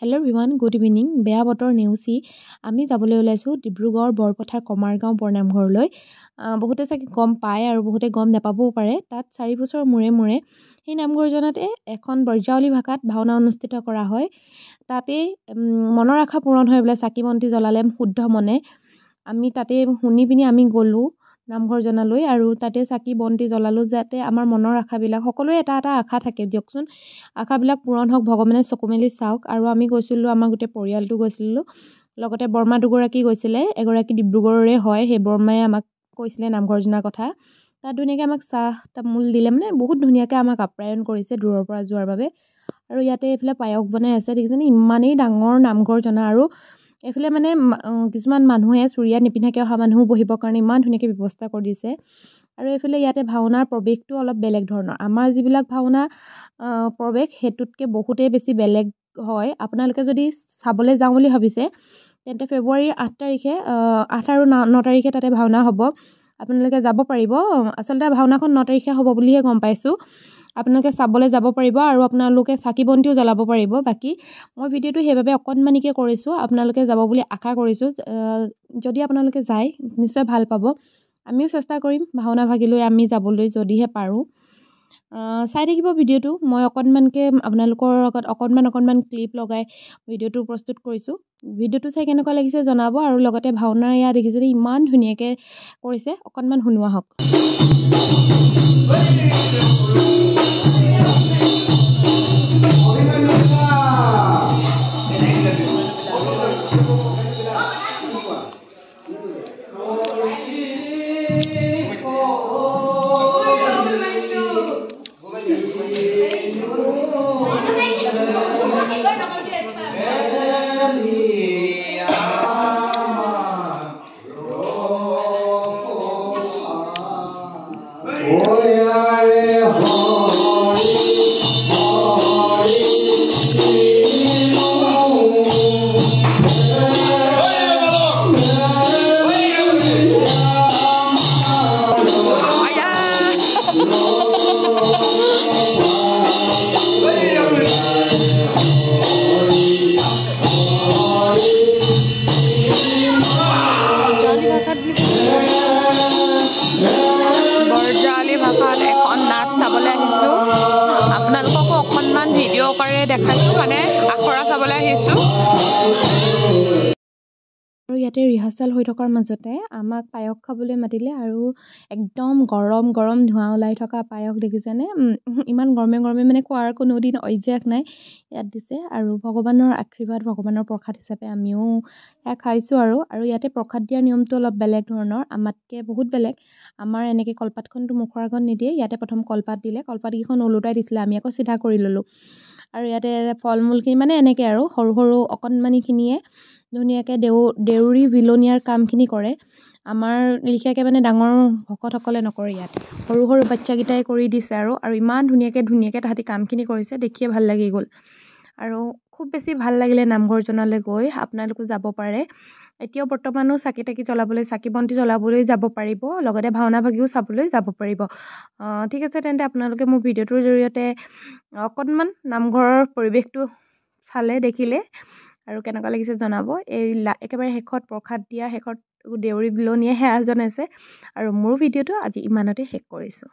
Hello' everyone, good evening. বেয়া বতৰ নেওচি আমি যাবলৈ ওলাইছোঁ ডিব্ৰুগড় বৰপথাৰ কমাৰগাঁও বৰনামঘৰলৈ। বহুতে চাগে গম পায় আৰু বহুতে গম নাপাবও পাৰে। তাত 4 বছৰ মূৰে মূৰে সেই নামঘৰজনতে এখন ব্ৰজাৱলী ভাষাত ভাওনা অনুষ্ঠিত কৰা হয়। তাতেই মনৰ আশা পূৰণ হয় বোলে, চাকি বন্তি জ্বলালে শুদ্ধ মনে। আমি তাতে শুনি পিনি আমি গ'লোঁ নামঘৰজনালৈ আৰু তাতে চাকি বন্তি জ্বলালোঁ, যাতে আমাৰ মনৰ আশাবিলাক, সকলোৰে এটা এটা আশা থাকে দিয়কচোন, আশাবিলাক পূৰণ হওক, ভগৱানে চকু মেলি চাওক। আৰু আমি গৈছিলোঁ, আমাৰ গোটেই পৰিয়ালটো গৈছিলোঁ, লগতে বৰমা দুগৰাকী গৈছিলে, এগৰাকী ডিব্ৰুগড়ৰে হয়, সেই বৰমাই আমাক কৈছিলে নামঘৰজনাৰ কথা। তাত ধুনীয়াকৈ আমাক চাহ তামোল দিলে, মানে বহুত ধুনীয়াকৈ আমাক আপ্যায়ন কৰিছে দূৰৰ পৰা যোৱাৰ বাবে। আৰু ইয়াতে এইফালে পায়স বনাই আছে, দেখিছেনে, ইমানেই ডাঙৰ নামঘৰজনা। আৰু এইফালে মানে কিছুমান মানুহে চুৰিয়া নিপিন্ধাকৈ অহা মানুহো বহিবৰ কাৰণে ইমান ধুনীয়াকৈ ব্যৱস্থা কৰি দিছে। আৰু এইফালে ইয়াতে ভাওনাৰ প্ৰৱেশটো অলপ বেলেগ ধৰণৰ। আমাৰ যিবিলাক ভাওনা প্ৰৱেশ সেইটোতকৈ বহুতেই বেছি বেলেগ হয়। আপোনালোকে যদি চাবলৈ যাওঁ বুলি ভাবিছে তেন্তে ফেব্ৰুৱাৰীৰ 8 তাৰিখে 8 আৰু 9 তাৰিখে তাতে ভাওনা হ'ব, আপোনালোকে যাব পাৰিব। আচলতে ভাওনাখন 9 তাৰিখে হ'ব বুলিহে গম পাইছোঁ। আপোনালোকে চাবলৈ যাব পাৰিব আৰু আপোনালোকে চাকি বন্তিও জ্বলাব পাৰিব। বাকী মই ভিডিঅ'টো সেইবাবে অকণমানিকৈ কৰিছোঁ, আপোনালোকে যাব বুলি আশা কৰিছোঁ। যদি আপোনালোকে যায় নিশ্চয় ভাল পাব। আমিও চেষ্টা কৰিম ভাওনা ভাগিলৈ আমি যাবলৈ, যদিহে পাৰোঁ। চাই থাকিব ভিডিঅ'টো। মই অকণমানকৈ আপোনালোকৰ লগত অকণমান ক্লিপ লগাই ভিডিঅ'টো প্ৰস্তুত কৰিছোঁ। ভিডিঅ'টো চাই কেনেকুৱা লাগিছে জনাব। আৰু লগতে ভাওনা এয়া দেখিছেনে, ইমান ধুনীয়াকৈ কৰিছে, অকণমান শুনোৱা হওক। ব্ৰজাৱলী ভাষাত এখন নাট চাবলৈ আহিছোঁ। আপোনালোককো অকণমান ভিডিঅ' কৰি দেখাইছোঁ, মানে আখৰা চাবলৈ আহিছোঁ। আৰু ইয়াতে ৰিহাৰ্চেল হৈ থকাৰ মাজতে আমাক পায়স খাবলৈ মাতিলে, আৰু একদম গৰম গৰম ধোঁৱা ওলাই থকা পায়স দেখিছেনে, ইমান গৰমে গৰমে, মানে খোৱাৰ কোনো দিন অভ্যাস নাই, ইয়াত দিছে। আৰু ভগৱানৰ আশীৰ্বাদ, ভগৱানৰ প্ৰসাদ হিচাপে আমিও সেয়া খাইছোঁ। আৰু ইয়াতে প্ৰসাদ দিয়াৰ নিয়মটো অলপ বেলেগ ধৰণৰ, আমাতকৈ বহুত বেলেগ। আমাৰ এনেকৈ কলপাতখনটো মুখৰ আগত নিদিয়ে, ইয়াতে প্ৰথম কলপাত দিলে, কলপাতকেইখন ওলোটাই দিছিলে, আমি আকৌ চিধা কৰি ল'লোঁ। আৰু ইয়াতে ফল মূলখিনি মানে এনেকৈ আৰু সৰু সৰু অকণমানিখিনিয়ে ধুনীয়াকৈ দেউৰী বিলনীয়াৰ কামখিনি কৰে। আমাৰ লিখীয়াকৈ মানে ডাঙৰ ভকতসকলে নকৰে, ইয়াত সৰু সৰু বাচ্চাকেইটাই কৰি দিছে। আৰু ইমান ধুনীয়াকৈ তাহাঁতি কামখিনি কৰিছে, দেখিয়ে ভাল লাগি গ'ল। আৰু খুব বেছি ভাল লাগিলে নামঘৰজনালৈ গৈ। আপোনালোকো যাব পাৰে। এতিয়াও বৰ্তমানো চাকি তাকি জ্বলাবলৈ, চাকি বন্তি জ্বলাবলৈ যাব পাৰিব, লগতে ভাওনা ভাগিও চাবলৈ যাব পাৰিব। ঠিক আছে, তেন্তে আপোনালোকে মোৰ ভিডিঅ'টোৰ জৰিয়তে অকণমান নামঘৰৰ পৰিৱেশটো চালে, দেখিলে, আৰু কেনেকুৱা লাগিছে জনাব। একেবাৰে শেষত প্ৰসাদ দিয়া, শেষত দেউৰী বিলনীয়ে সেৱা জনাইছে। আৰু মোৰ ভিডিঅ'টো আজি ইমানতে শেষ কৰিছোঁ।